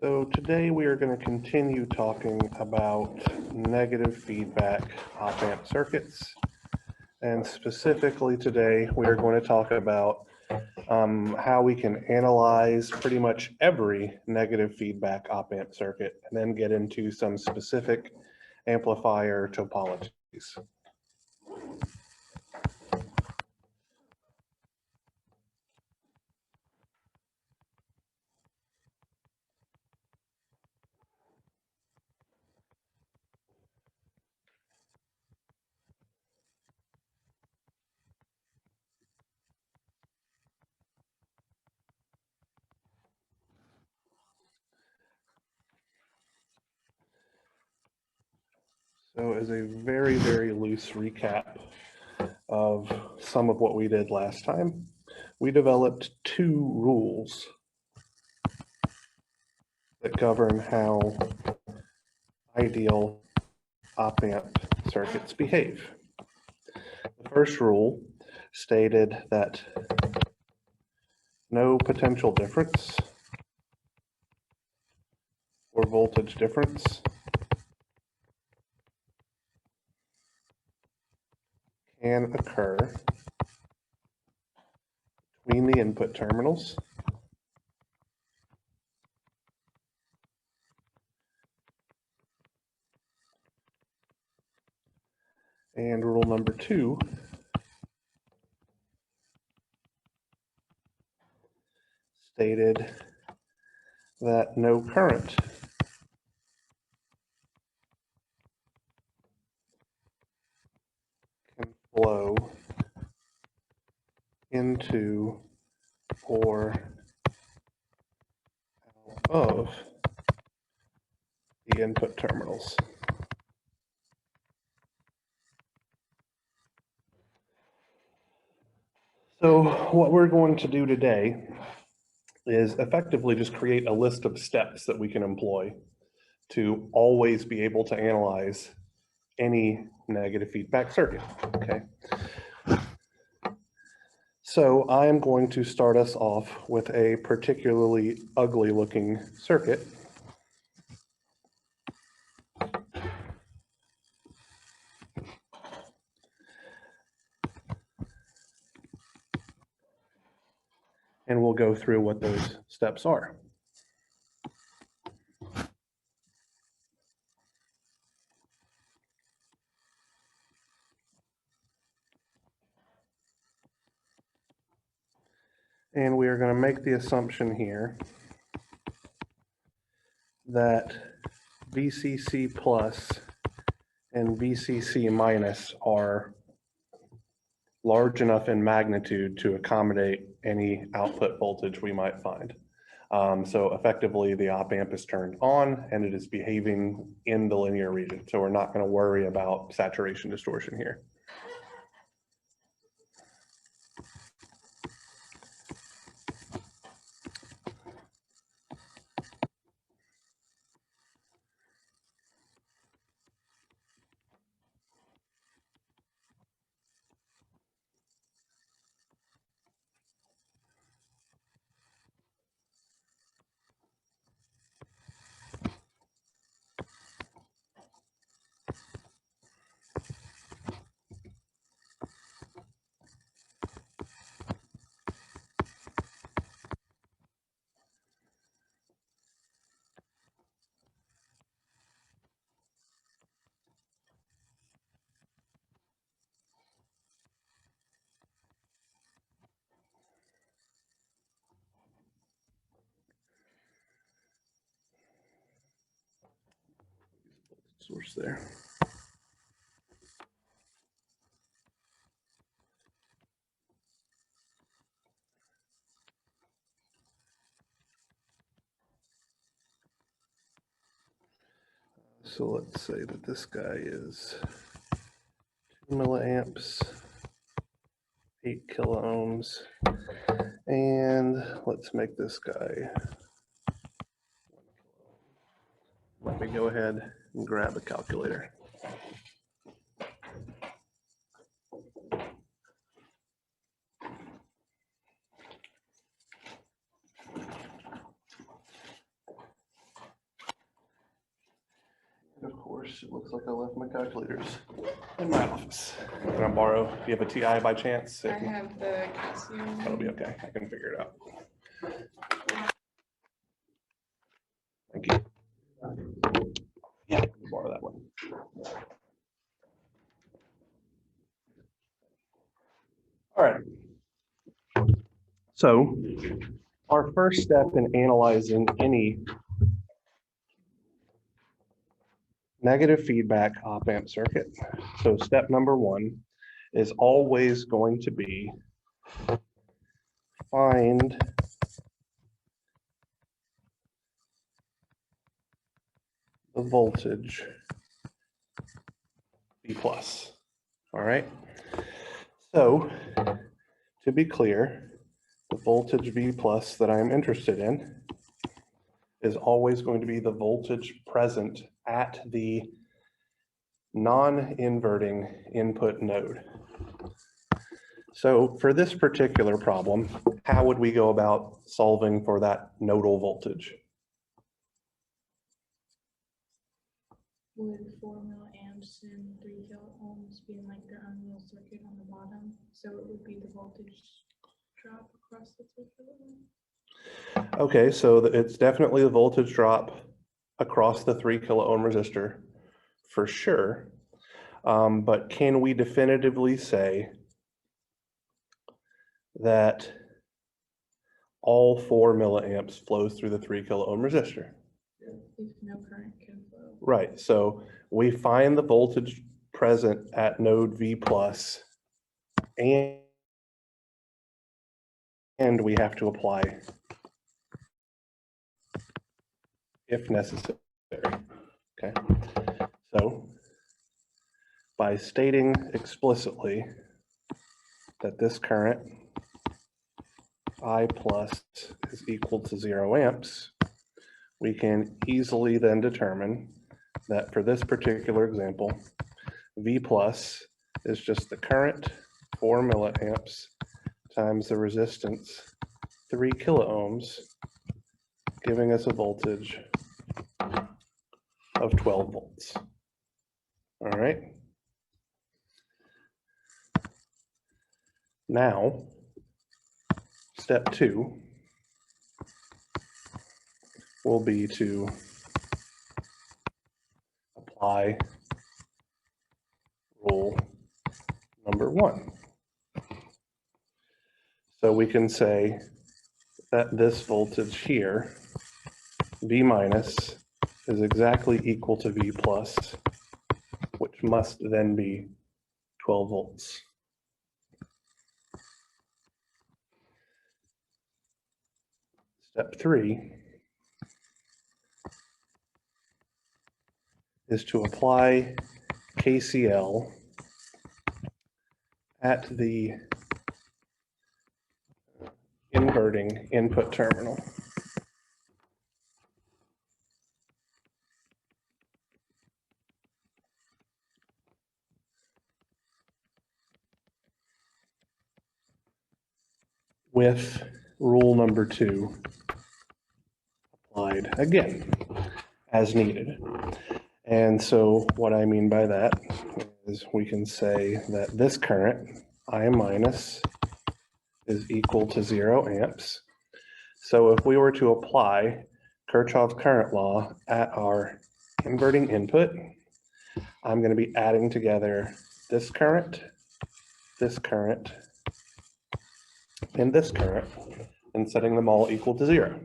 So today we are going to continue talking about negative feedback op-amp circuits. And specifically today, we are going to talk about how we can analyze pretty much every negative feedback op-amp circuit and then get into some specific amplifier topologies. So as a very, very loose recap of some of what we did last time, we developed two rules that govern how ideal op-amp circuits behave. The first rule stated that no potential difference or voltage difference can occur between the input terminals and rule number two stated that no current can flow into or out of the input terminals. So what we're going to do today is effectively just create a list of steps that we can employ to always be able to analyze any negative feedback circuit, okay? So I am going to start us off with a particularly ugly looking circuit. And we'll go through what those steps are. And we are going to make the assumption here that VCC plus and VCC minus are large enough in magnitude to accommodate any output voltage we might find. So effectively the op-amp is turned on and it is behaving in the linear region. So we're not going to worry about saturation distortion here. Source there. So let's say that this guy is 2 milliamps, 8 kilo ohms, and let's make this guy 1 kilo. Let me go ahead and grab a calculator. course, it looks like I left my calculators in my office. Can I borrow? Do you have a TI by chance? I have the Casio. That'll be okay. I can figure it out. Thank you. Yeah, I can borrow that one. All right. So our first step in analyzing any negative feedback op-amp circuit. So step number one is always going to be find the voltage V plus. All right. So to be clear, the voltage V plus that I'm interested in is always going to be the voltage present at the non-inverting input node. So for this particular problem, how would we go about solving for that nodal voltage? Would 4 milliamps and 3 kilo ohms being like the unreal circuit on the bottom, so it would be the voltage drop across the 3 kilo ohm? Okay, so it's definitely the voltage drop across the 3 kilo ohm resistor for sure. But can we definitively say that all 4 milliamps flows through the 3 kilo ohm resistor? If no current can flow. Right, so we find the voltage present at node V plus and we have to apply if necessary. Okay, so by stating explicitly that this current I plus is equal to 0 amps, we can easily then determine that for this particular example, V plus is just the current 4 milliamps times the resistance 3 kilo ohms, giving us a voltage of 12 volts. All right. Now, step two will be to apply rule number one. So we can say that this voltage here, V minus, is exactly equal to V plus, which must then be 12 volts. Step three is to apply KCL at the inverting input terminal. With rule number two applied again as needed. And so what I mean by that is we can say that this current, I minus, is equal to 0 amps. So if we were to apply Kirchhoff's current law at our inverting input, I'm going to be adding together this current, and this current, and setting them all equal to 0.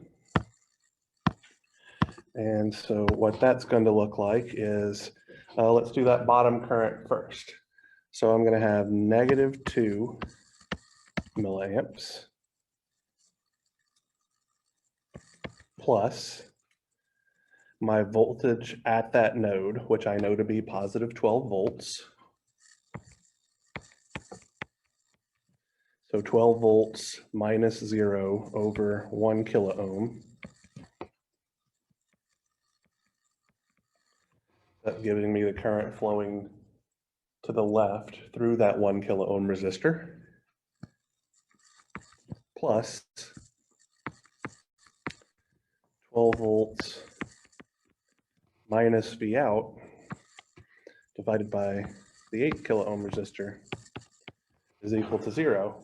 And so what that's going to look like is, let's do that bottom current first. So I'm going to have negative 2 milliamps plus my voltage at that node, which I know to be positive 12 volts. So 12 volts minus 0 over 1 kilo ohm. That's giving me the current flowing to the left through that 1 kilo ohm resistor, plus 12 volts minus V out divided by the 8 kilo ohm resistor is equal to 0.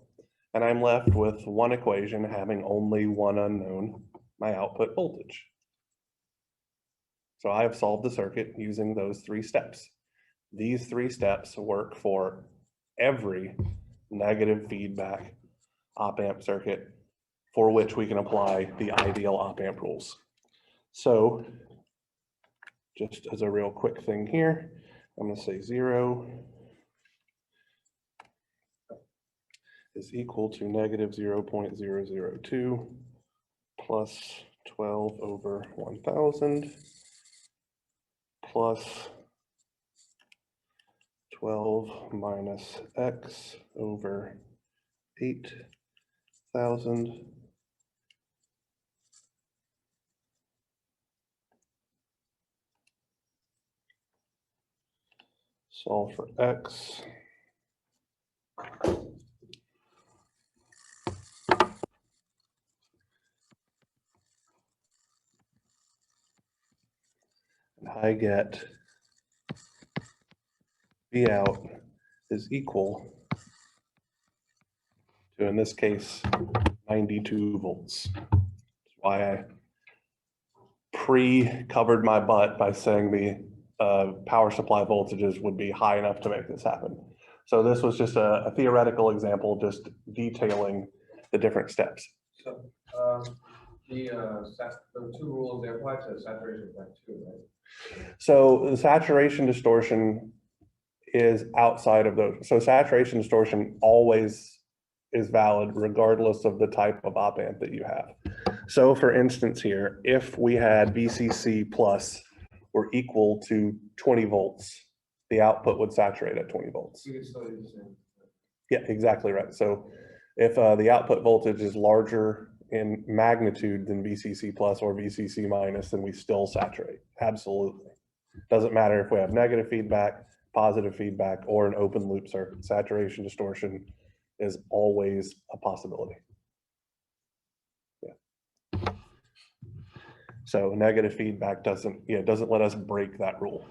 And I'm left with one equation having only one unknown, my output voltage. So I have solved the circuit using those 3 steps. These 3 steps work for every negative feedback op-amp circuit for which we can apply the ideal op-amp rules. So just as a real quick thing here, I'm going to say 0 is equal to negative 0.002 plus 12 over 1000 plus 12 minus x over 8,000 solve for x. And I get V out is equal to, in this case, 92 volts. That's why I pre-covered my butt by saying the power supply voltages would be high enough to make this happen. So this was just a theoretical example, just detailing the different steps. So the 2 rules, they apply to saturation effect too, right? So the saturation distortion is outside of those. So saturation distortion always is valid regardless of the type of op-amp that you have. So for instance here, if we had VCC plus were equal to 20 volts, the output would saturate at 20 volts. You can still use the same. Yeah, exactly right. So if the output voltage is larger in magnitude than VCC plus or VCC minus, then we still saturate. Absolutely. Doesn't matter if we have negative feedback, positive feedback, or an open loop circuit. Saturation distortion is always a possibility. Yeah. So negative feedback doesn't let us break that rule.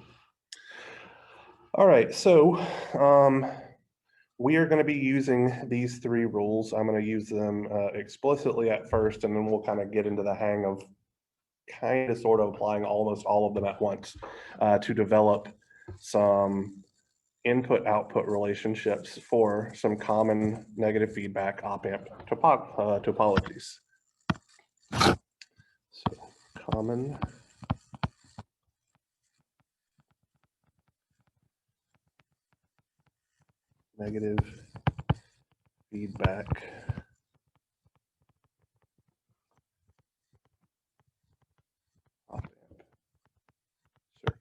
All right, so we are going to be using these 3 rules. I'm going to use them explicitly at first, and then we'll kind of get into the hang of kind of sort of applying almost all of them at once to develop some input-output relationships for some common negative feedback op-amp topologies. So common negative feedback op-amp circuits.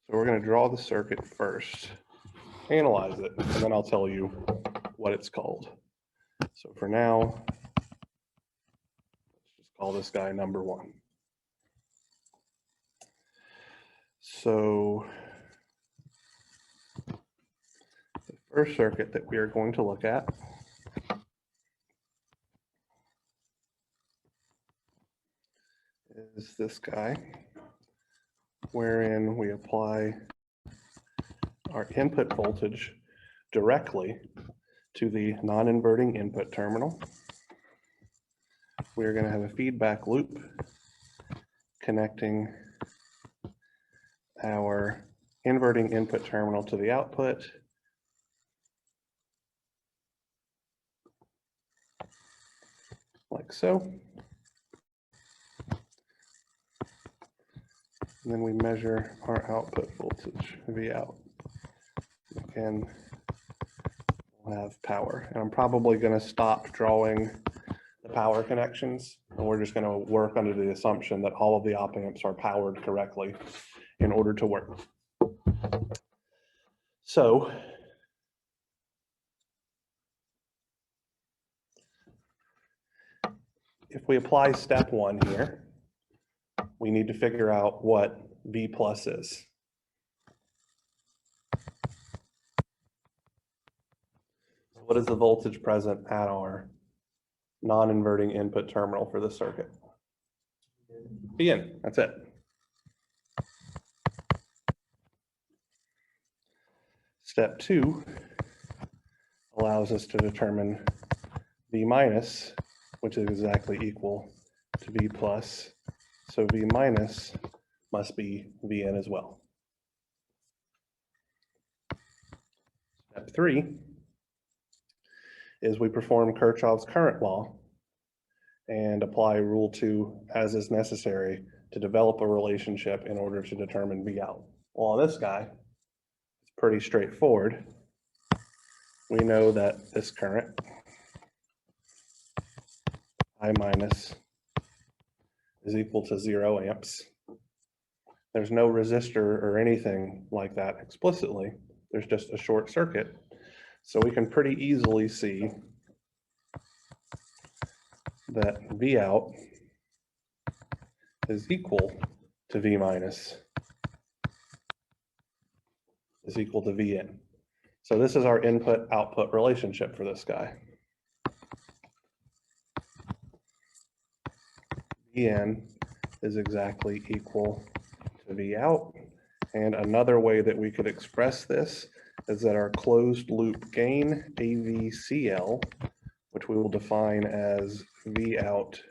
So we're going to draw the circuit first, analyze it, and then I'll tell you what it's called. So for now, let's just call this guy number 1. So the first circuit that we are going to look at is this guy, wherein we apply our input voltage directly to the non-inverting input terminal. We're going to have a feedback loop connecting our inverting input terminal to the output. Like so. And then we measure our output voltage, V out. Again, we'll have power. And I'm probably going to stop drawing the power connections, and we're just going to work under the assumption that all of the op-amps are powered correctly in order to work. So if we apply step 1 here, we need to figure out what V plus is. What is the voltage present at our non-inverting input terminal for the circuit? Vn, that's it. Step 2 allows us to determine V minus, which is exactly equal to V plus. So V minus must be Vn as well. Step 3 is we perform Kirchhoff's current law and apply rule 2 as is necessary to develop a relationship in order to determine V out. Well, on this guy, it's pretty straightforward. We know that this current, I minus, is equal to 0 amps. There's no resistor or anything like that explicitly. There's just a short circuit. So we can pretty easily see that V out is equal to V minus is equal to V in. So this is our input-output relationship for this guy. V in is exactly equal to V out. And another way that we could express this is that our closed loop gain, AVCL, which we will define as V out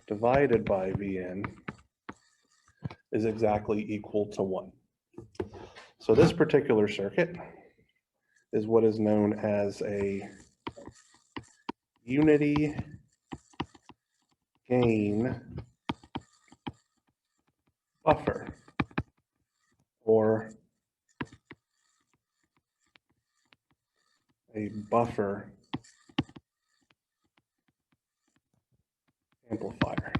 divided by V in, is exactly equal to 1. So this particular circuit is what is known as a unity gain buffer, or a buffer amplifier.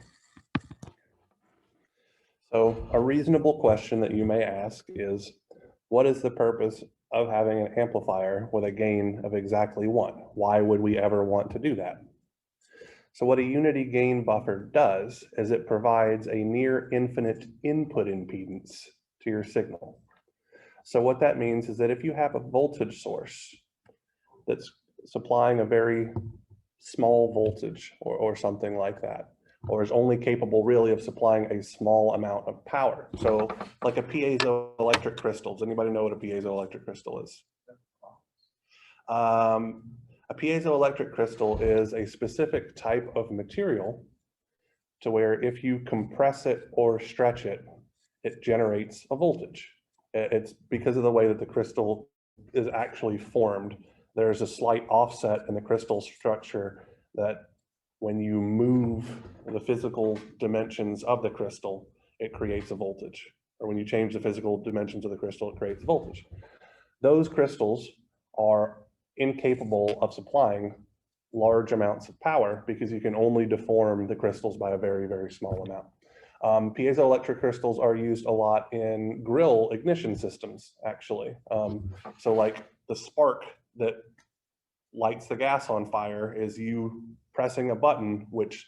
So a reasonable question that you may ask is, what is the purpose of having an amplifier with a gain of exactly 1? Why would we ever want to do that? So what a unity gain buffer does is it provides a near infinite input impedance to your signal. So what that means is that if you have a voltage source that's supplying a very small voltage or something like that, or is only capable really of supplying a small amount of power. So like a piezoelectric crystal. Does anybody know what a piezoelectric crystal is? A piezoelectric crystal is a specific type of material to where if you compress it or stretch it, it generates a voltage. It's because of the way that the crystal is actually formed. There's a slight offset in the crystal structure that when you move the physical dimensions of the crystal, it creates a voltage. Or when you change the physical dimensions of the crystal, it creates a voltage. Those crystals are incapable of supplying large amounts of power because you can only deform the crystals by a very, very small amount. Piezoelectric crystals are used a lot in grill ignition systems, actually. So like the spark that lights the gas on fire is you pressing a button which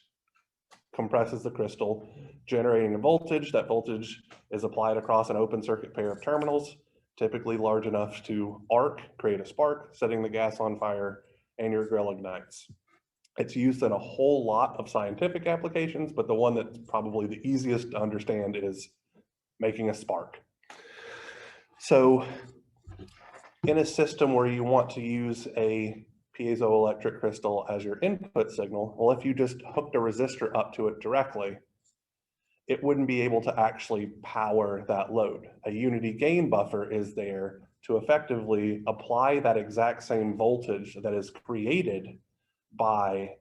compresses the crystal, generating a voltage. That voltage is applied across an open circuit pair of terminals, typically large enough to arc, create a spark, setting the gas on fire, and your grill ignites. It's used in a whole lot of scientific applications, but the one that's probably the easiest to understand is making a spark. So in a system where you want to use a piezoelectric crystal as your input signal, well, if you just hooked a resistor up to it directly, it wouldn't be able to actually power that load. A unity gain buffer is there to effectively apply that exact same voltage that is created by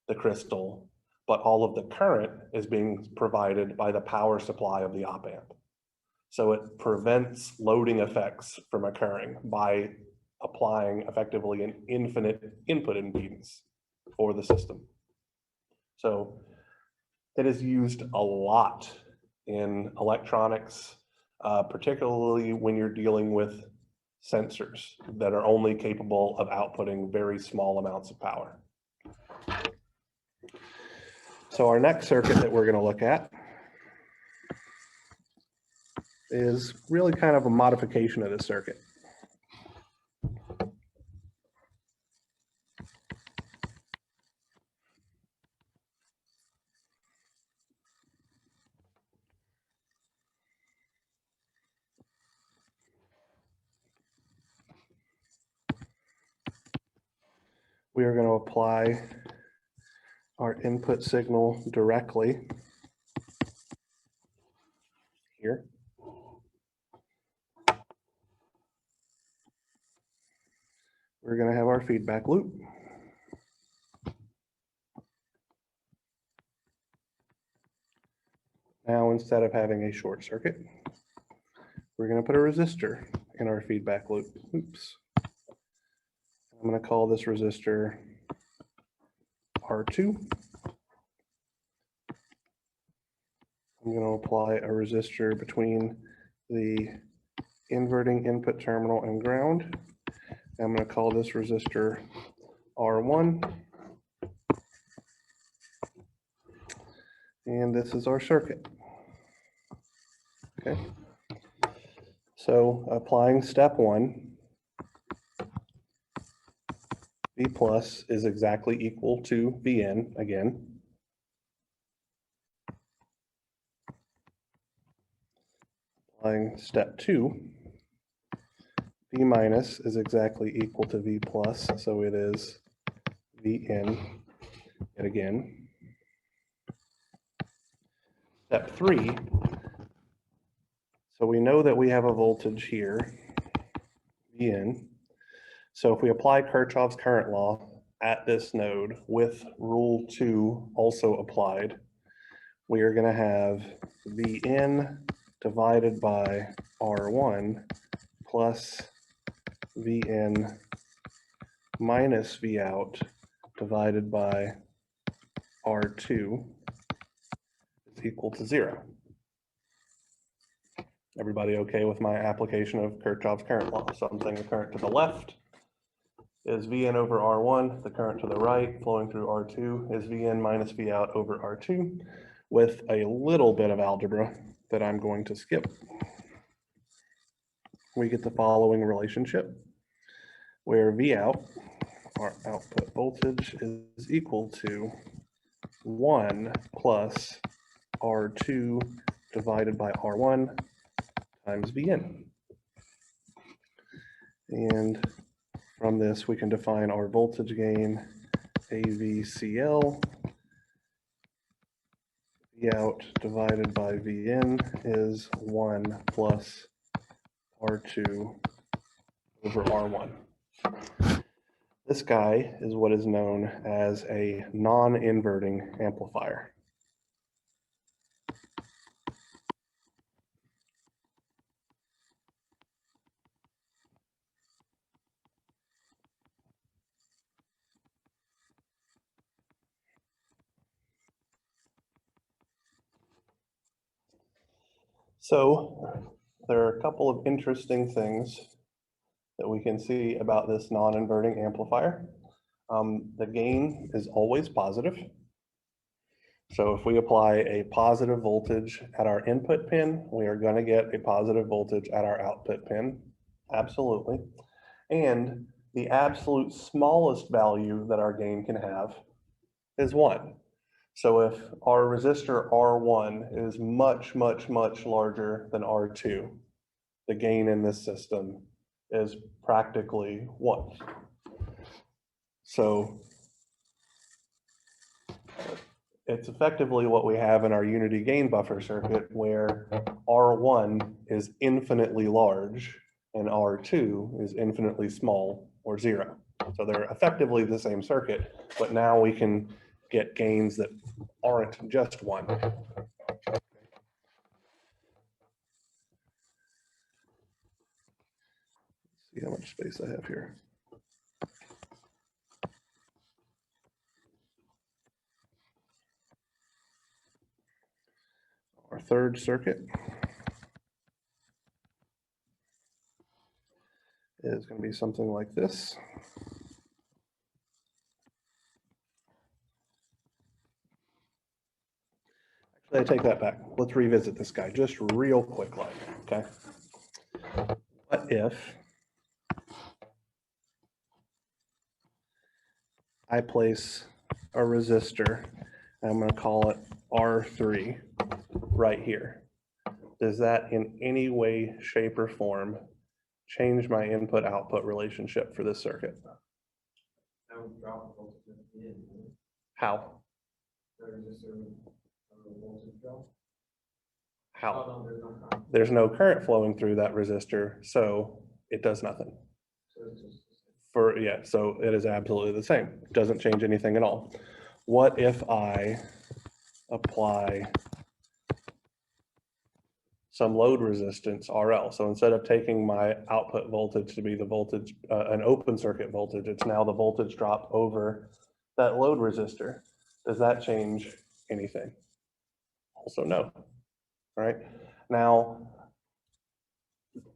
the crystal, but all of the current is being provided by the power supply of the op amp. So it prevents loading effects from occurring by applying effectively an infinite input impedance for the system. So it is used a lot in electronics, particularly when you're dealing with sensors that are only capable of outputting very small amounts of power. So our next circuit that we're going to look at is really kind of a modification of this circuit. we are going to apply our input signal directly here. We're going to have our feedback loop. Now, instead of having a short circuit, we're going to put a resistor in our feedback loop. Oops. I'm going to call this resistor R2. I'm going to apply a resistor between the inverting input terminal and ground. I'm going to call this resistor R1. And this is our circuit. Okay. So applying step 1, V plus is exactly equal to Vn again. Applying step 2, V minus is exactly equal to V plus, so it is Vn yet again. Step 3, so we know that we have a voltage here, Vn. So if we apply Kirchhoff's current law at this node with rule 2 also applied, we are going to have Vn divided by R1 plus Vn minus V out divided by R2 is equal to 0. Everybody okay with my application of Kirchhoff's current law? So I'm saying the current to the left is Vn over R1, the current to the right flowing through R2 is Vn minus V out over R2 with a little bit of algebra that I'm going to skip. We get the following relationship where V out, our output voltage, is equal to 1 plus R2 divided by R1 times Vn. And from this, we can define our voltage gain, AVCL. V out divided by Vn is 1 plus R2 over R1. This guy is what is known as a non-inverting amplifier. So there are a couple of interesting things that we can see about this non-inverting amplifier. The gain is always positive. So if we apply a positive voltage at our input pin, we are going to get a positive voltage at our output pin. Absolutely. And the absolute smallest value that our gain can have is 1. So if our resistor R1 is much, much, much larger than R2, the gain in this system is practically 1. So it's effectively what we have in our unity gain buffer circuit, where R1 is infinitely large and R2 is infinitely small or 0. So they're effectively the same circuit, but now we can get gains that aren't just 1. See how much space I have here. Our third circuit is going to be something like this. Actually, I take that back. Let's revisit this guy just real quick, like, okay? What if I place a resistor, and I'm going to call it R3 right here? Does that in any way, shape, or form change my input-output relationship for this circuit? That would drop the voltage at the end, right? How? The resistor, voltage drop. How? Oh, no, there's no current. There's no current flowing through that resistor, so it does nothing. So it's just. Yeah, so it is absolutely the same. Doesn't change anything at all. What if I apply some load resistance RL? So instead of taking my output voltage to be the voltage, an open circuit voltage, it's now the voltage drop over that load resistor. Does that change anything? Also no, right? Now,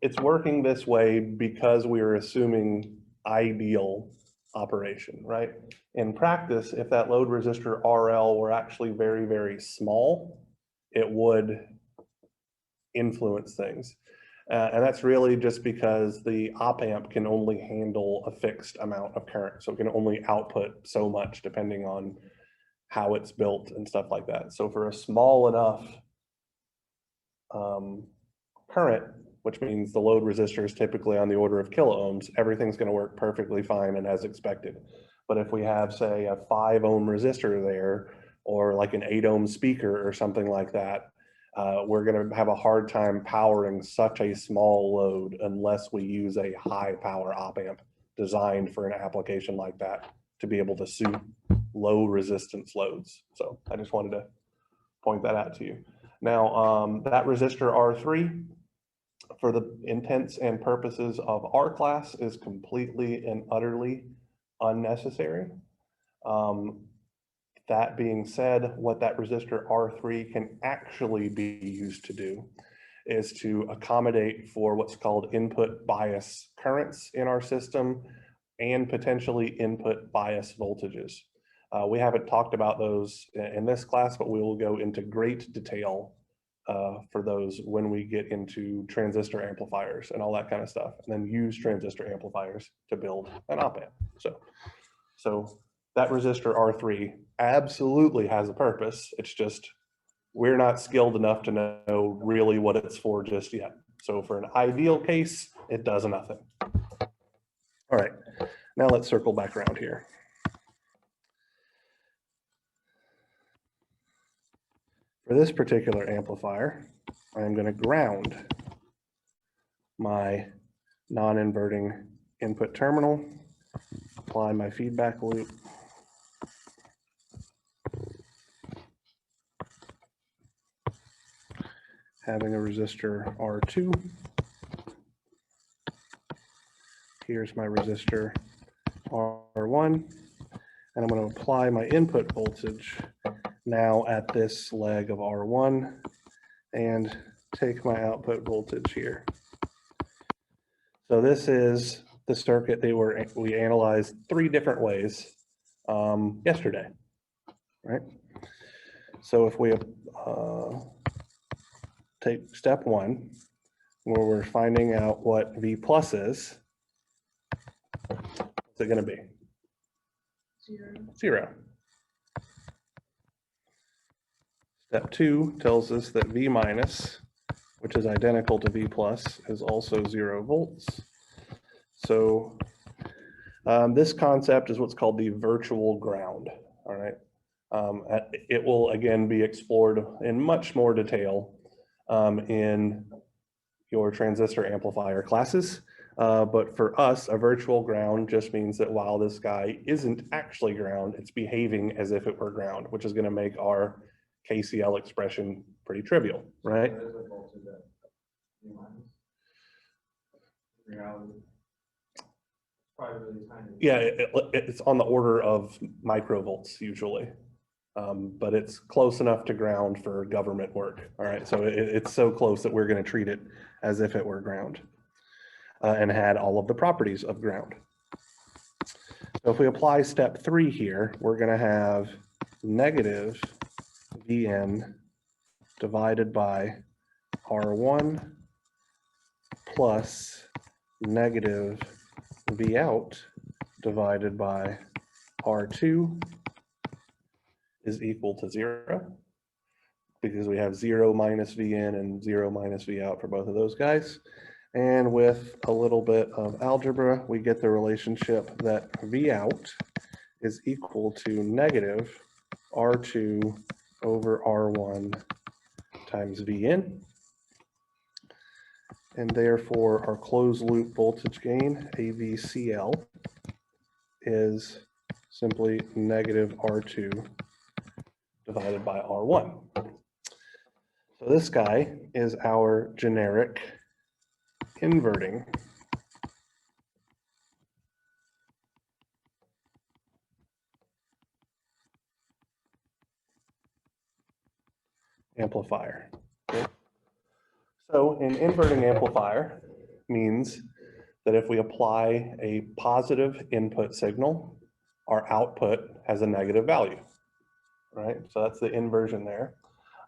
it's working this way because we're assuming ideal operation, right? In practice, if that load resistor RL were actually very, very small, it would influence things. And that's really just because the op amp can only handle a fixed amount of current. So it can only output so much depending on how it's built and stuff like that. So for a small enough current, which means the load resistor is typically on the order of kiloohms, everything's going to work perfectly fine and as expected. But if we have, say, a 5 ohm resistor there, or like an 8 ohm speaker or something like that, we're going to have a hard time powering such a small load unless we use a high power op amp designed for an application like that to be able to suit low resistance loads. So I just wanted to point that out to you. Now, that resistor R3, for the intents and purposes of our class, is completely and utterly unnecessary. That being said, what that resistor R3 can actually be used to do is to accommodate for what's called input bias currents in our system and potentially input bias voltages. We haven't talked about those in this class, but we will go into great detail for those when we get into transistor amplifiers and all that kind of stuff, and then use transistor amplifiers to build an op amp. So that resistor R3 absolutely has a purpose. It's just we're not skilled enough to know really what it's for just yet. So for an ideal case, it does nothing. All right, now let's circle back around here. For this particular amplifier, I'm going to ground my non-inverting input terminal, apply my feedback loop, having a resistor R2. Here's my resistor R1, and I'm going to apply my input voltage now at this leg of R1 and take my output voltage here. So this is the circuit we analyzed 3 different ways yesterday, right? So if we take step 1, where we're finding out what V plus is, what's it going to be? 0. 0. Step 2 tells us that V minus, which is identical to V plus, is also 0 volts. So this concept is what's called the virtual ground, all right? It will, again, be explored in much more detail in your transistor amplifier classes. But for us, a virtual ground just means that while this guy isn't actually ground, it's behaving as if it were ground, which is going to make our KCL expression pretty trivial, right? There is a voltage at V minus. In reality, it's probably really tiny. Yeah, it's on the order of microvolts usually, but it's close enough to ground for government work. All right, so it's so close that we're going to treat it as if it were ground and had all of the properties of ground. So if we apply step 3 here, we're going to have negative Vn divided by R1 plus negative V out divided by R2 is equal to 0, because we have 0 minus Vn and 0 minus V out for both of those guys. And with a little bit of algebra, we get the relationship that V out is equal to negative R2 over R1 times Vn. And therefore our closed loop voltage gain, AVCL, is simply negative R2 divided by R1. So this guy is our generic inverting amplifier. So an inverting amplifier means that if we apply a positive input signal, our output has a negative value, right? So that's the inversion there.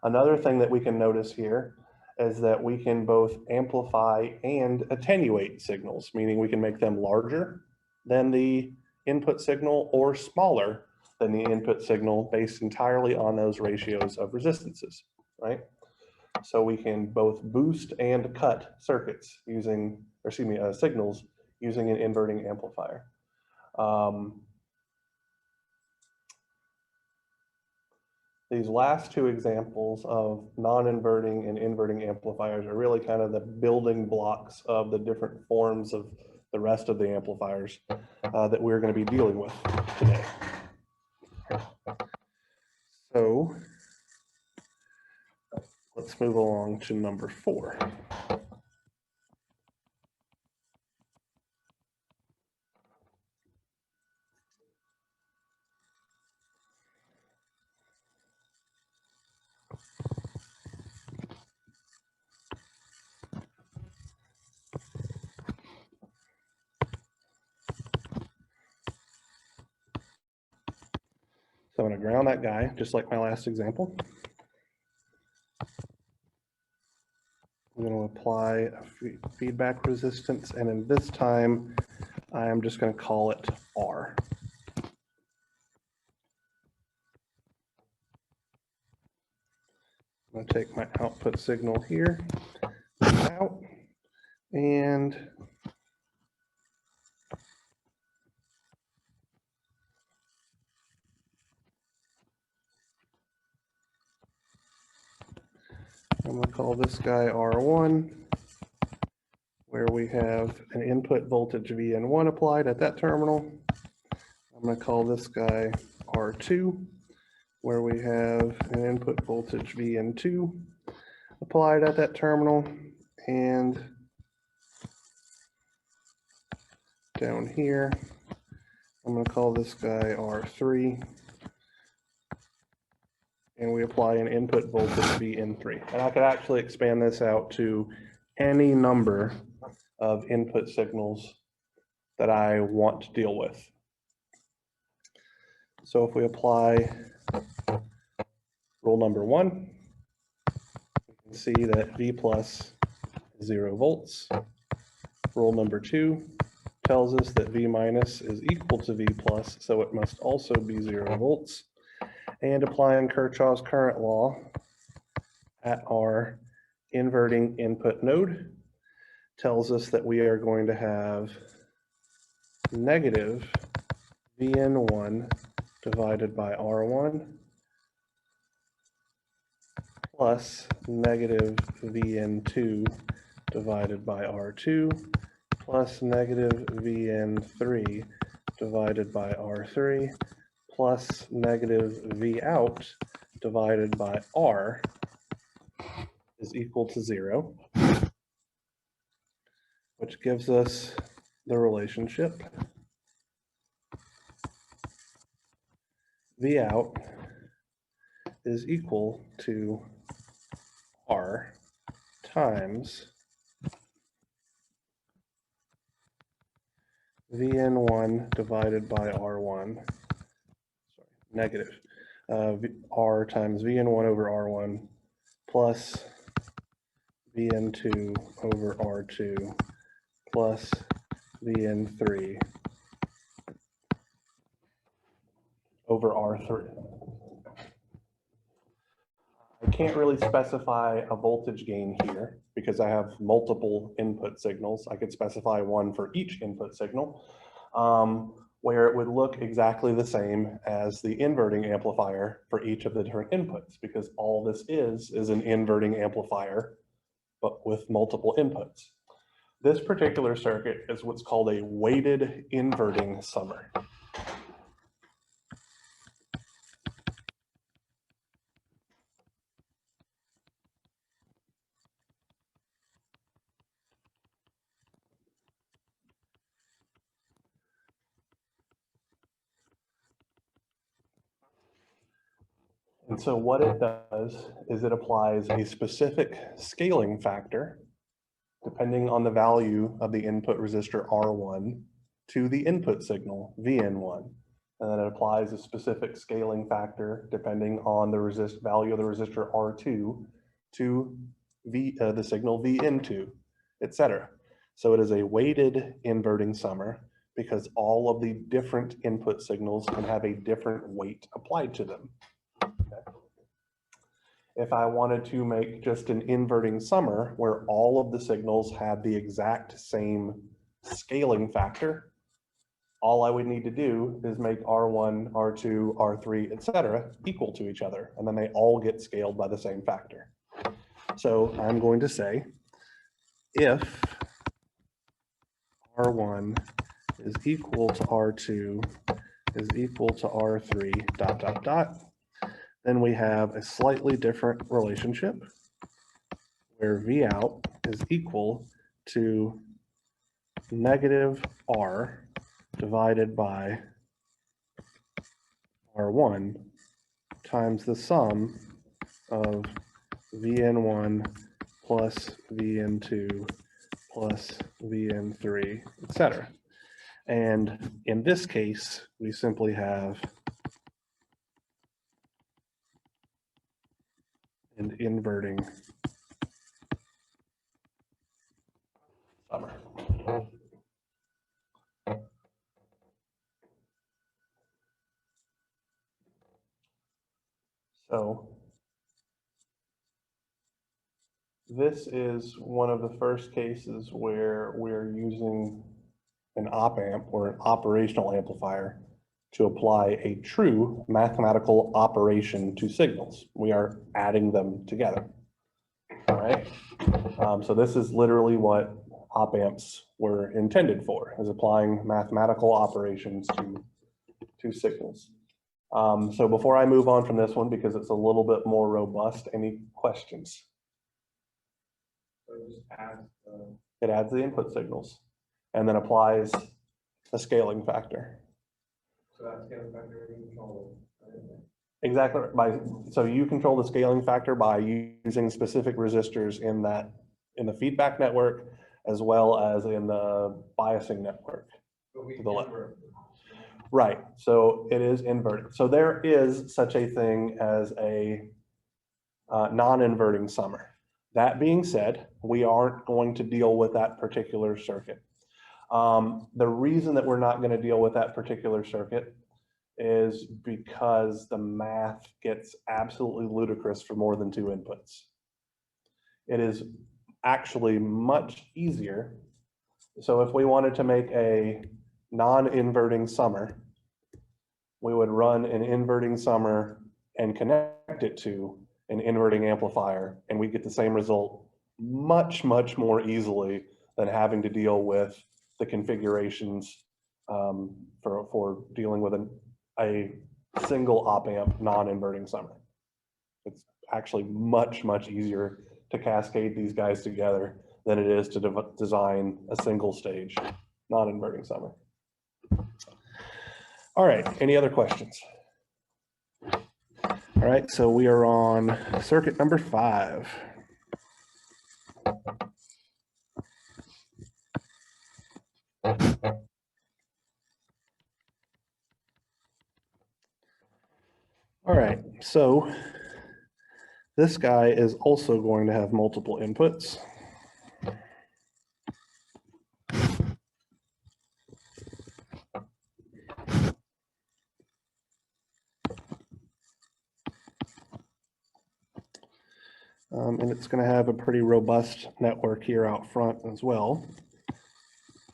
Another thing that we can notice here is that we can both amplify and attenuate signals, meaning we can make them larger than the input signal or smaller than the input signal based entirely on those ratios of resistances, right? So we can both boost and cut circuits using, or excuse me, signals using an inverting amplifier. These last two examples of non-inverting and inverting amplifiers are really kind of the building blocks of the different forms of the rest of the amplifiers that we're going to be dealing with today. So let's move along to number 4. So I'm going to ground that guy, just like my last example. I'm going to apply a feedback resistance, and in this time, I am just going to call it R. I'm going to take my output signal here, out, and I'm going to call this guy R1, where we have an input voltage VN1 applied at that terminal. I'm going to call this guy R2, where we have an input voltage VN2 applied at that terminal. And down here, I'm going to call this guy R3, and we apply an input voltage VN3. And I could actually expand this out to any number of input signals that I want to deal with. So if we apply rule number 1, we can see that V plus is 0 volts. Rule number 2 tells us that V minus is equal to V plus, so it must also be 0 volts. And applying Kirchhoff's current law at our inverting input node tells us that we are going to have negative Vn1 divided by R1 plus negative Vn2 divided by R2 plus negative Vn3 divided by R3 plus negative V out divided by R is equal to 0, which gives us the relationship V out is equal to R times Vn1 divided by R1, sorry, negative R times Vn1 over R1 plus Vn2 over R2 plus Vn3 over R3. I can't really specify a voltage gain here because I have multiple input signals. I could specify one for each input signal. where it would look exactly the same as the inverting amplifier for each of the different inputs, because all this is an inverting amplifier, but with multiple inputs. This particular circuit is what's called a weighted inverting summer. And so what it does is it applies a specific scaling factor depending on the value of the input resistor R1 to the input signal Vn1. And then it applies a specific scaling factor depending on the value of the resistor R2 to the signal Vn2, etc. So it is a weighted inverting summer because all of the different input signals can have a different weight applied to them. If I wanted to make just an inverting summer where all of the signals had the exact same scaling factor, all I would need to do is make R1, R2, R3, etc. equal to each other, and then they all get scaled by the same factor. So I'm going to say if R1 is equal to R2 is equal to R3 dot dot dot, then we have a slightly different relationship where V out is equal to negative R divided by R1 times the sum of Vn1 plus Vn2 plus Vn3, etc. And in this case, we simply have an inverting summer. So this is one of the first cases where we're using an op amp or an operational amplifier to apply a true mathematical operation to signals. We are adding them together. All right. So this is literally what op amps were intended for, is applying mathematical operations to signals. So before I move on from this one, because it's a little bit more robust, any questions? So it just adds, It adds the input signals and then applies a scaling factor. so that scaling factor you control. Exactly. So you control the scaling factor by using specific resistors in the feedback network as well as in the biasing network. But we To the left. invert. Right. So it is inverted. So there is such a thing as a non-inverting summer. That being said, we aren't going to deal with that particular circuit. The reason that we're not going to deal with that particular circuit is because the math gets absolutely ludicrous for more than two inputs. It is actually much easier. So if we wanted to make a non-inverting summer, we would run an inverting summer and connect it to an inverting amplifier, and we get the same result much, much more easily than having to deal with the configurations for dealing with a single op amp non-inverting summer. It's actually much, much easier to cascade these guys together than it is to design a single stage non-inverting summer. All right, any other questions? All right, so we are on circuit number 5. All right, so this guy is also going to have multiple inputs. And it's going to have a pretty robust network here out front as well.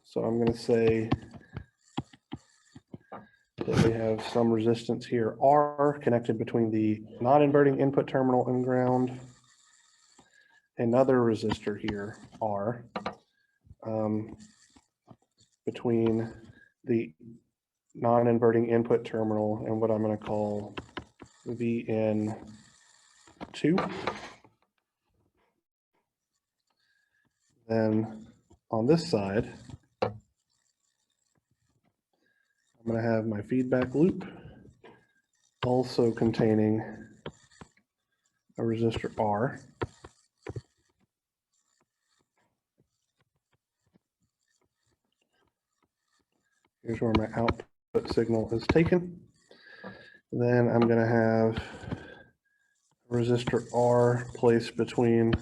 So I'm going to say we have some resistance here, R, connected between the non-inverting input terminal and ground. Another resistor here, R, between the non-inverting input terminal and what I'm going to call VN2. Then on this side, I'm going to have my feedback loop, also containing a resistor R. Here's where my output signal is taken. Then I'm going to have a resistor R placed between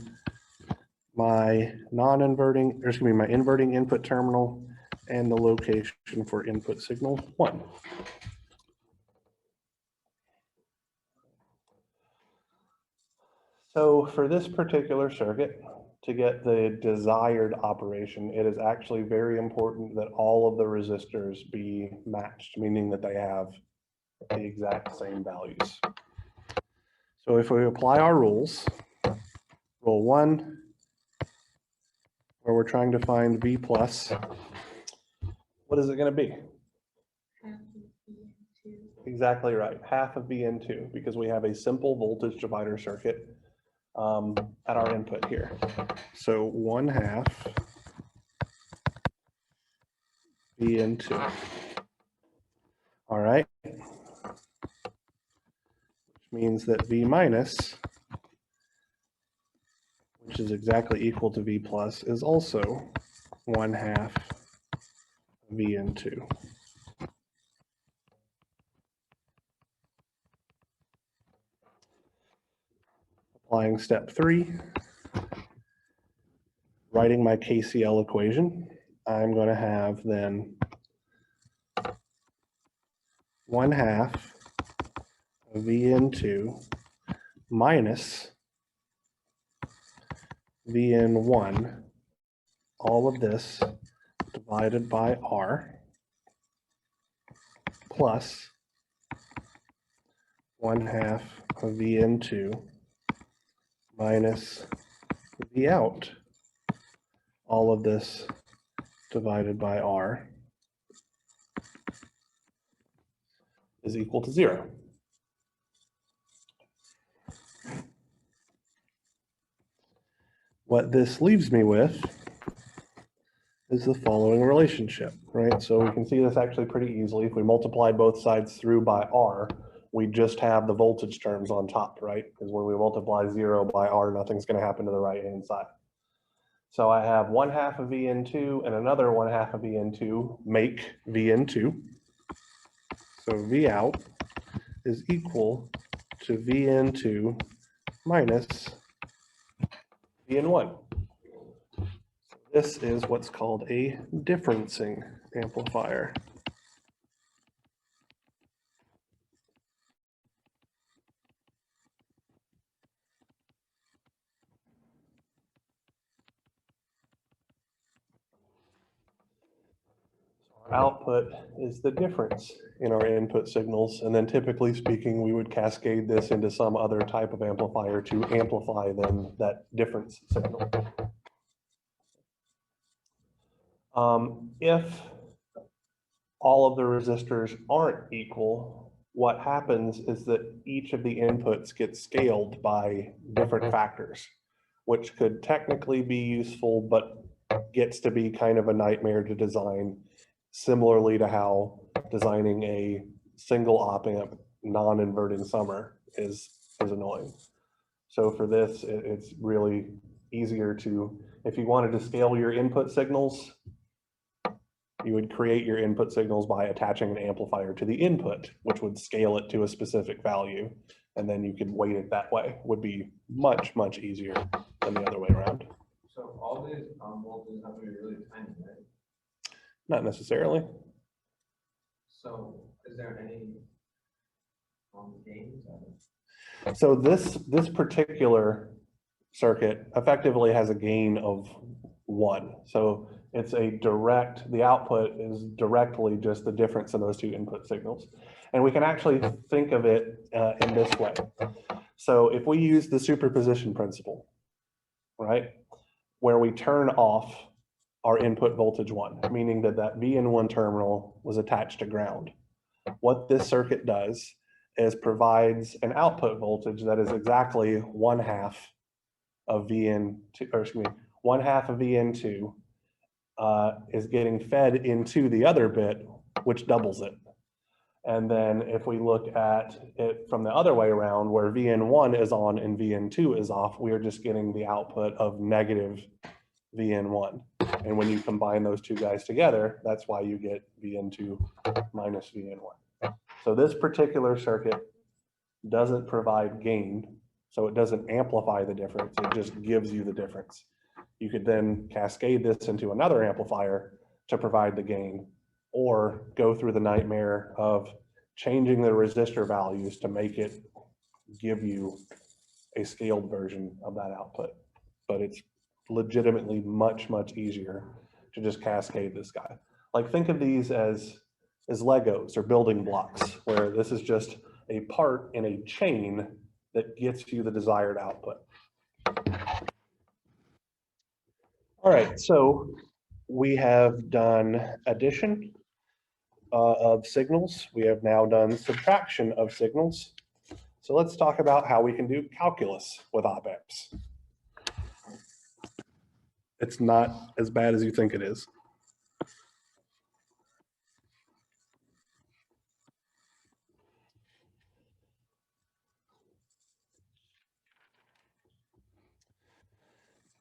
my non-inverting, there's going to be my inverting input terminal and the location for input signal 1. So for this particular circuit, to get the desired operation, it is actually very important that all of the resistors be matched, meaning that they have the exact same values. So if we apply our rules, rule 1, where we're trying to find V plus, what is it going to be? Half of VN2. Exactly right, half of VN2, because we have a simple voltage divider circuit at our input here. So 1/2 VN2. All right, which means that V minus, which is exactly equal to V plus, is also 1/2 VN2. Applying step 3, writing my KCL equation, I'm going to have then 1/2 VN2 minus VN1, all of this divided by R, plus 1/2 VN2 minus V out, all of this divided by R, is equal to 0. What this leaves me with is the following relationship, right? So we can see this actually pretty easily. If we multiply both sides through by R, we just have the voltage terms on top, right? Because when we multiply 0 by R, nothing's going to happen to the right-hand side. So I have 1/2 of VN2 and another 1/2 of VN2 make VN2. So V out is equal to VN2 minus VN1. This is what's called a differencing amplifier. Our output is the difference in our input signals, and then typically speaking, we would cascade this into some other type of amplifier to amplify then that difference signal. If all of the resistors aren't equal, what happens is that each of the inputs gets scaled by different factors, which could technically be useful, but gets to be kind of a nightmare to design, similarly to how designing a single op amp non-inverting summer is annoying. So for this, it's really easier to, if you wanted to scale your input signals, you would create your input signals by attaching an amplifier to the input, which would scale it to a specific value. And then you could weight it that way. Would be much, much easier than the other way around. So all these voltages have to be really tiny, right? Not necessarily. So is there any gains out of it? So this particular circuit effectively has a gain of 1. So it's a direct, the output is directly just the difference in those two input signals. And we can actually think of it in this way. So if we use the superposition principle, right, where we turn off our input voltage 1, meaning that that VN1 terminal was attached to ground. What this circuit does is provides an output voltage that is exactly 1/2 of VN2, or excuse me, 1/2 of VN2 is getting fed into the other bit, which doubles it. And then if we look at it from the other way around, where VN1 is on and VN2 is off, we are just getting the output of negative VN1. And when you combine those two guys together, that's why you get VN2 minus VN1. So this particular circuit doesn't provide gain, so it doesn't amplify the difference, it just gives you the difference. You could then cascade this into another amplifier to provide the gain, or go through the nightmare of changing the resistor values to make it give you a scaled version of that output. But it's legitimately much, much easier to just cascade this guy. Like, think of these as Legos or building blocks, where this is just a part in a chain that gets you the desired output. All right, so we have done addition of signals. We have now done subtraction of signals. So let's talk about how we can do calculus with op-amps. It's not as bad as you think it is.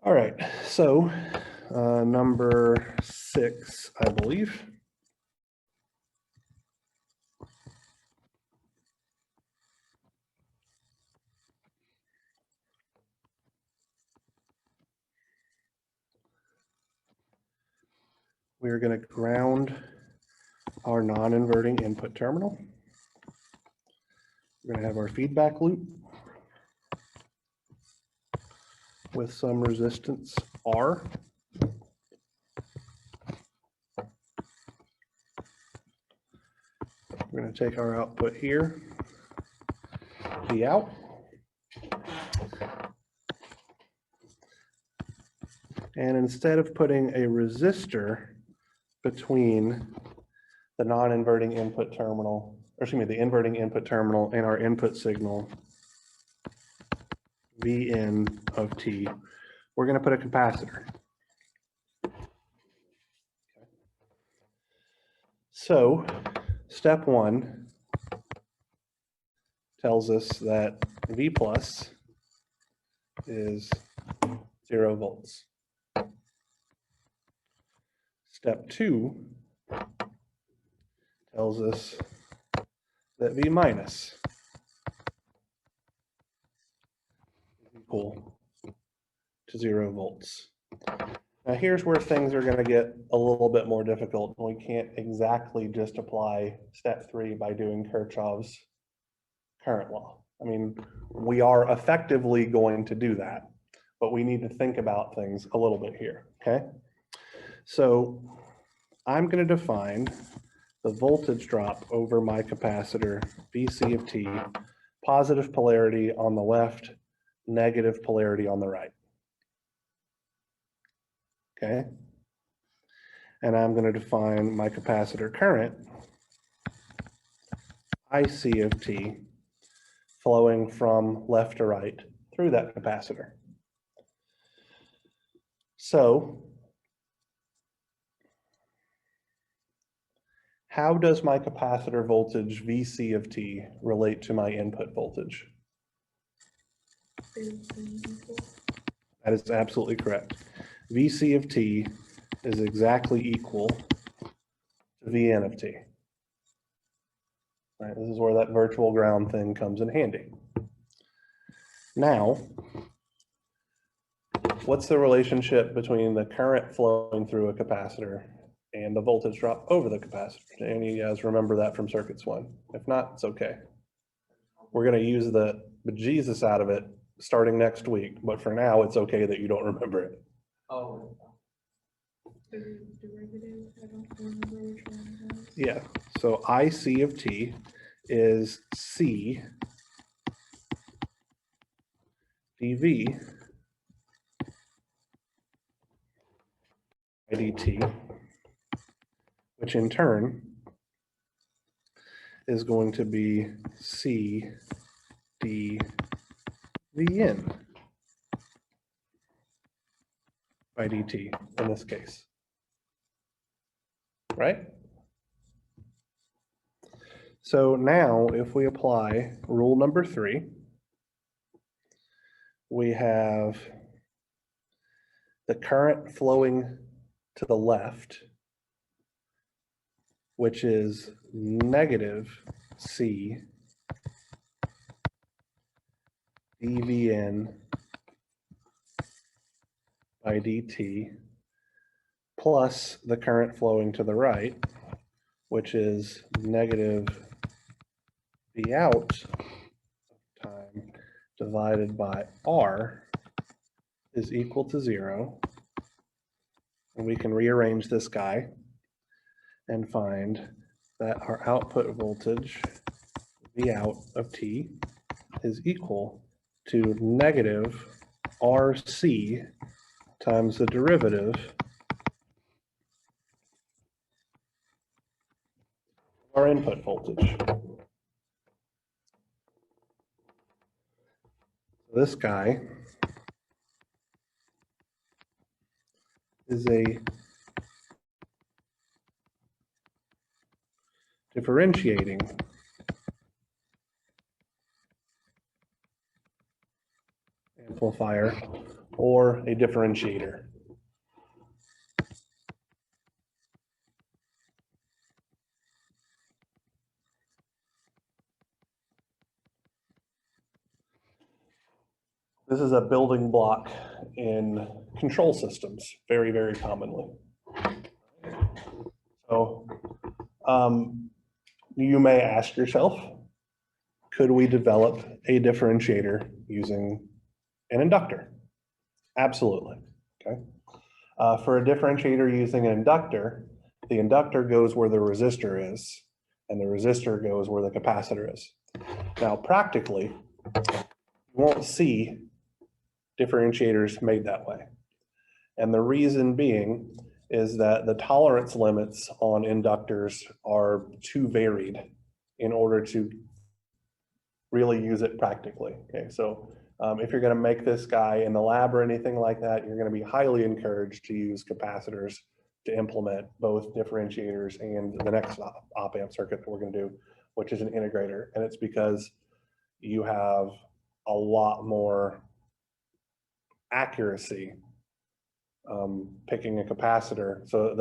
All right, so number 6, I believe. We're going to ground our non-inverting input terminal. We're going to have our feedback loop with some resistance R. We're going to take our output here, V out. And instead of putting a resistor between the non-inverting input terminal, or excuse me, the inverting input terminal and our input signal, Vn of t, we're going to put a capacitor. So step 1 tells us that V plus is 0 volts. Step 2 tells us that V minus is equal to 0 volts. Now here's where things are going to get a little bit more difficult. We can't exactly just apply step 3 by doing Kirchhoff's current law. I mean, we are effectively going to do that, but we need to think about things a little bit here, okay? So I'm going to define the voltage drop over my capacitor, Vc of t, positive polarity on the left, negative polarity on the right. Okay. And I'm going to define my capacitor current, Ic of t, flowing from left to right through that capacitor. So how does my capacitor voltage Vc of t relate to my input voltage? That is absolutely correct. Vc of t is exactly equal to Vn of t. Right, this is where that virtual ground thing comes in handy. Now, what's the relationship between the current flowing through a capacitor and the voltage drop over the capacitor? Do any of you guys remember that from circuits 1? If not, it's okay. We're going to use the bejesus out of it starting next week, but for now, it's okay that you don't remember it. Oh. The derivative, I don't remember which one it was. Yeah, so Ic of t is C dV by dt, which in turn is going to be C dVn by dt in this case, right? So now if we apply rule number 3, we have the current flowing to the left, which is negative C dVn by dt, plus the current flowing to the right, which is negative V out time divided by R is equal to 0. And we can rearrange this guy and find that our output voltage, V out of T, is equal to negative RC times the derivative of our input voltage. This guy is a differentiating amplifier or a differentiator. This is a building block in control systems, very, very commonly. So you may ask yourself, could we develop a differentiator using an inductor? Absolutely, okay. For a differentiator using an inductor, the inductor goes where the resistor is, and the resistor goes where the capacitor is. Now, practically, you won't see differentiators made that way. And the reason being is that the tolerance limits on inductors are too varied in order to really use it practically. Okay, so if you're going to make this guy in the lab or anything like that, you're going to be highly encouraged to use capacitors to implement both differentiators and the next op-amp circuit that we're going to do, which is an integrator. And it's because you have a lot more accuracy picking a capacitor. So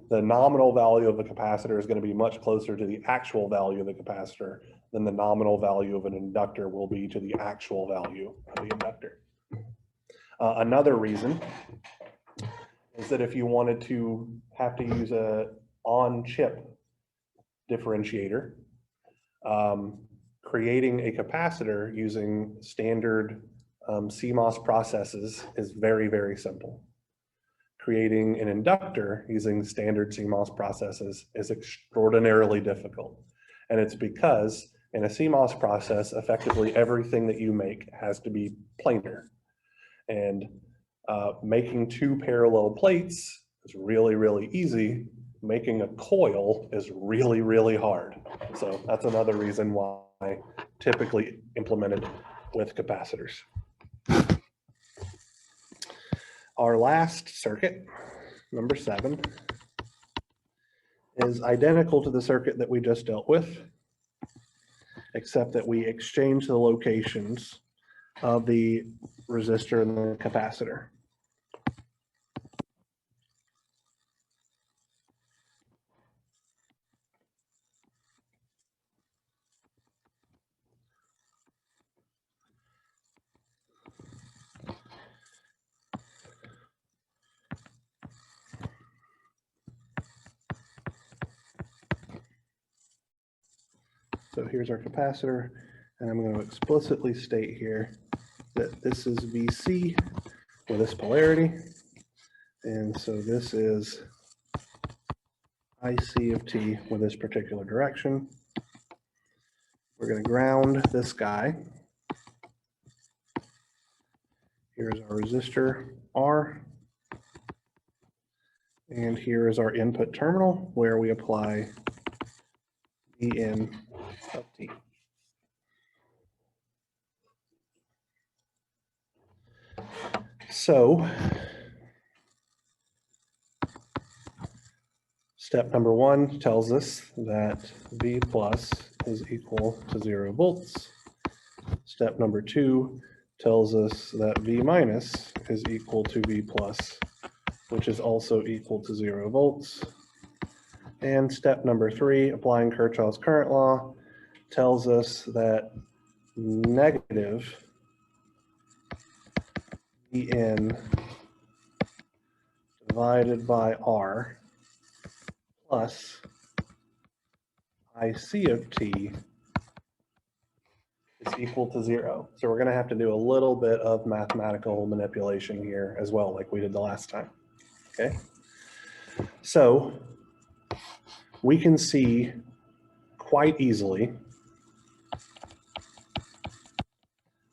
the nominal value of the capacitor is going to be much closer to the actual value of the capacitor than the nominal value of an inductor will be to the actual value of the inductor. Another reason is that if you wanted to have to use a on-chip differentiator, creating a capacitor using standard CMOS processes is very, very simple. Creating an inductor using standard CMOS processes is extraordinarily difficult. And it's because in a CMOS process, effectively everything that you make has to be planar. And making two parallel plates is really, really easy. Making a coil is really, really hard. So that's another reason why typically implemented with capacitors. Our last circuit, number 7, is identical to the circuit that we just dealt with, except that we exchange the locations of the resistor and the capacitor. So here's our capacitor, and I'm going to explicitly state here that this is VC with this polarity, and so this is IC of T with this particular direction. We're going to ground this guy. Here's our resistor R. And here is our input terminal where we apply Vn of t. So step number 1 tells us that V plus is equal to 0 volts. Step number 2 tells us that V minus is equal to V plus, which is also equal to 0 volts. And step number 3, applying Kirchhoff's current law, tells us that negative Vn divided by R plus IC of t is equal to 0. So we're going to have to do a little bit of mathematical manipulation here as well, like we did the last time. Okay. So we can see quite easily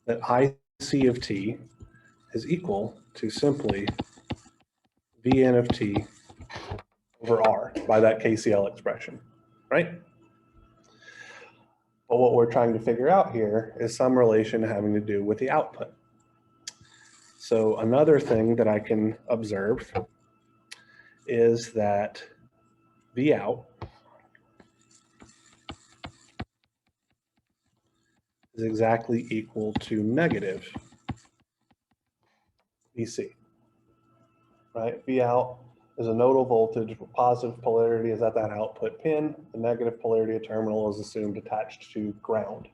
that IC of t is equal to simply Vn of t over R by that KCL expression, right? But what we're trying to figure out here is some relation having to do with the output. So another thing that I can observe is that V out is exactly equal to negative VC, right? V out is a nodal voltage. Positive polarity is at that output pin. The negative polarity terminal is assumed attached to ground.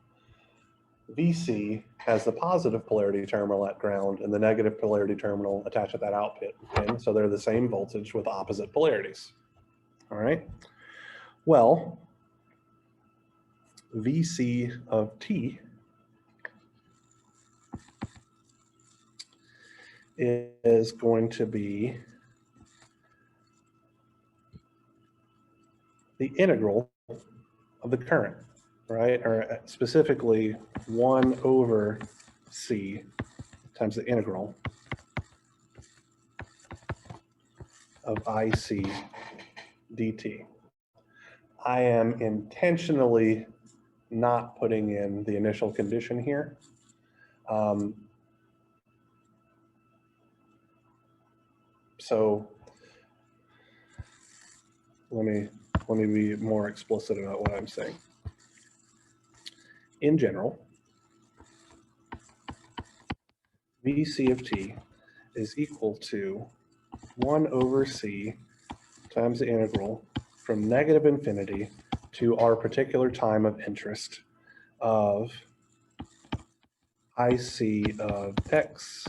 VC has the positive polarity terminal at ground and the negative polarity terminal attached at that output pin. So they're the same voltage with opposite polarities. All right. Well, VC of t is going to be the integral of the current, right? Or specifically 1 over C times the integral of IC dt. I am intentionally not putting in the initial condition here. So let me be more explicit about what I'm saying. In general, VC of t is equal to 1 over C times the integral from negative infinity to our particular time of interest of IC of x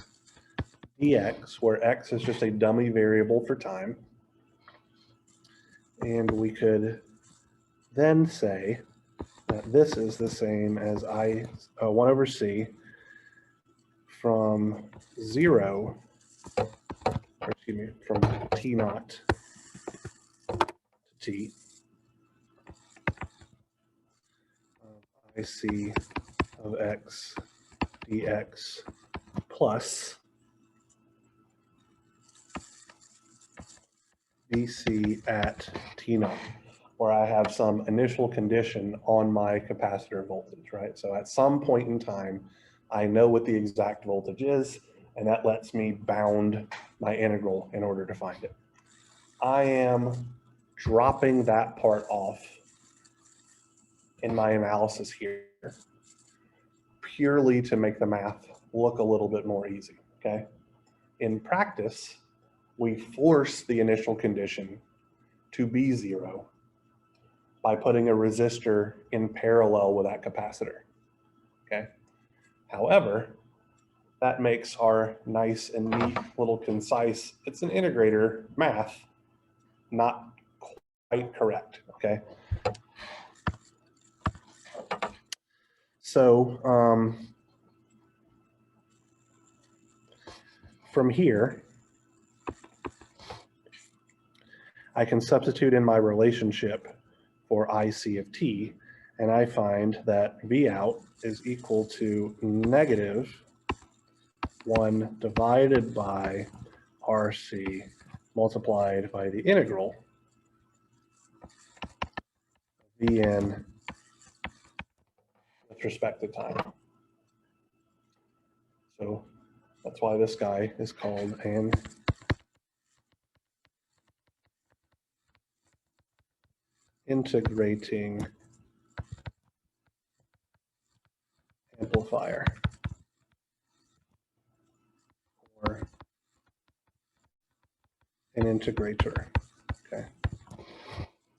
dx, where x is just a dummy variable for time. And we could then say that this is the same as 1 over C from 0, or excuse me, from t naught to t, IC of x dx plus VC at t naught, where I have some initial condition on my capacitor voltage, right? So at some point in time, I know what the exact voltage is, and that lets me bound my integral in order to find it. I am dropping that part off in my analysis here purely to make the math look a little bit more easy, okay? In practice, we force the initial condition to be 0 by putting a resistor in parallel with that capacitor, okay? However, that makes our nice and neat little concise, it's an integrator math, not quite correct, okay? So from here, I can substitute in my relationship for IC of t and I find that V out is equal to -1 divided by RC multiplied by the integral Vn with respect to time. So that's why this guy is called an integrating amplifier, or an integrator. Okay.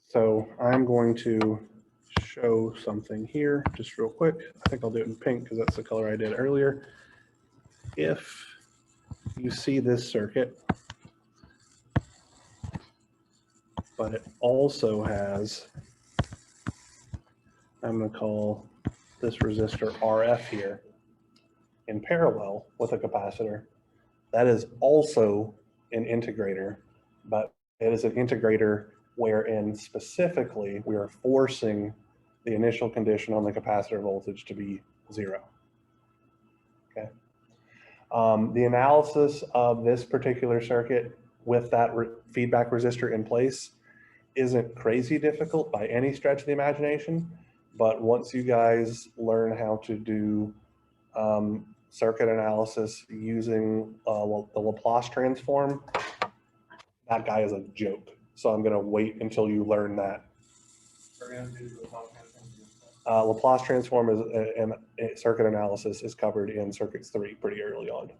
So I'm going to show something here just real quick. I think I'll do it in pink because that's the color I did earlier. If you see this circuit, but it also has, I'm going to call this resistor RF here in parallel with a capacitor. That is also an integrator, but it is an integrator wherein specifically we are forcing the initial condition on the capacitor voltage to be 0. Okay. The analysis of this particular circuit with that feedback resistor in place isn't crazy difficult by any stretch of the imagination, but once you guys learn how to do circuit analysis using the Laplace transform, that guy is a joke. So I'm going to wait until you learn that. We're going to do the Laplace transform. Laplace transform and circuit analysis is covered in circuits 3 pretty early on.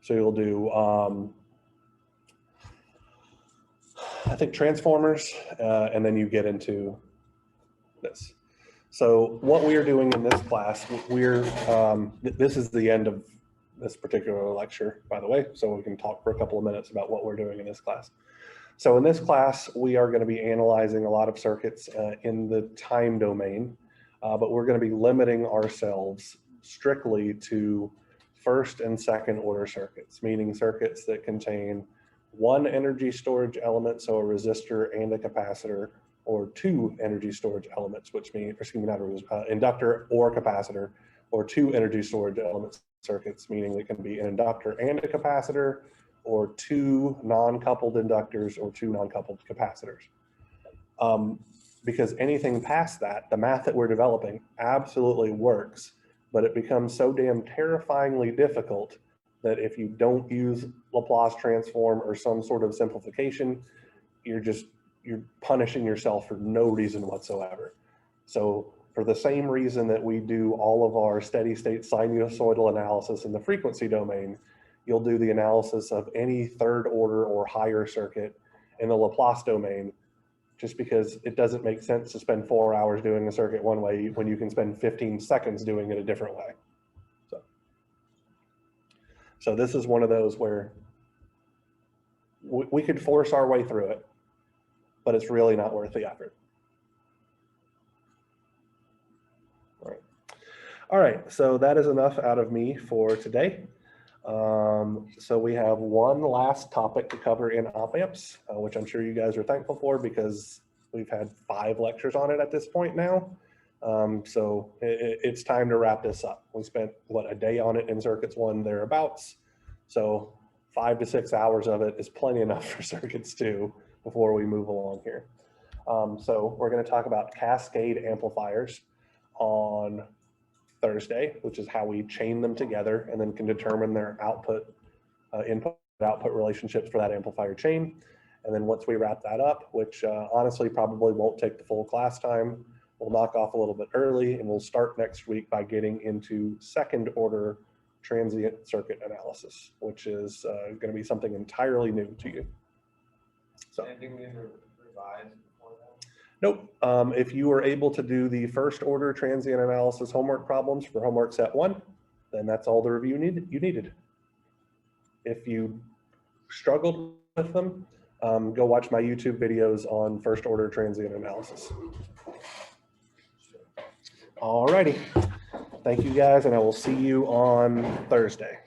So you'll do, I think, transformers, and then you get into this. So what we are doing in this class, this is the end of this particular lecture, by the way, so we can talk for a couple of minutes about what we're doing in this class. So in this class, we are going to be analyzing a lot of circuits in the time domain, but we're going to be limiting ourselves strictly to first and second order circuits, meaning circuits that contain one energy storage element, so a resistor and a capacitor, or two energy storage elements, which means, excuse me, not a inductor or capacitor, or two energy storage elements circuits, meaning it can be an inductor and a capacitor, or two non-coupled inductors or two non-coupled capacitors. Because anything past that, the math that we're developing absolutely works, but it becomes so damn terrifyingly difficult that if you don't use Laplace transform or some sort of simplification, you're punishing yourself for no reason whatsoever. So for the same reason that we do all of our steady state sinusoidal analysis in the frequency domain, you'll do the analysis of any third order or higher circuit in the Laplace domain, just because it doesn't make sense to spend 4 hours doing a circuit one way when you can spend 15 seconds doing it a different way. So this is one of those where we could force our way through it, but it's really not worth the effort. All right, so that is enough out of me for today. So we have one last topic to cover in op amps, which I'm sure you guys are thankful for because we've had 5 lectures on it at this point now. So it's time to wrap this up. We spent, what, a day on it in circuits 1 thereabouts. So 5 to 6 hours of it is plenty enough for circuits 2 before we move along here. So we're going to talk about Cascade amplifiers on Thursday, which is how we chain them together and then can determine their output, input output relationships for that amplifier chain. And then once we wrap that up, which honestly probably won't take the full class time, we'll knock off a little bit early and we'll start next week by getting into second order transient circuit analysis, which is going to be something entirely new to you. So. Anything we need to revise before that? Nope. If you were able to do the first order transient analysis homework problems for homework set 1, then that's all the review you needed. If you struggled with them, go watch my YouTube videos on first order transient analysis. All righty. Thank you guys, and I will see you on Thursday.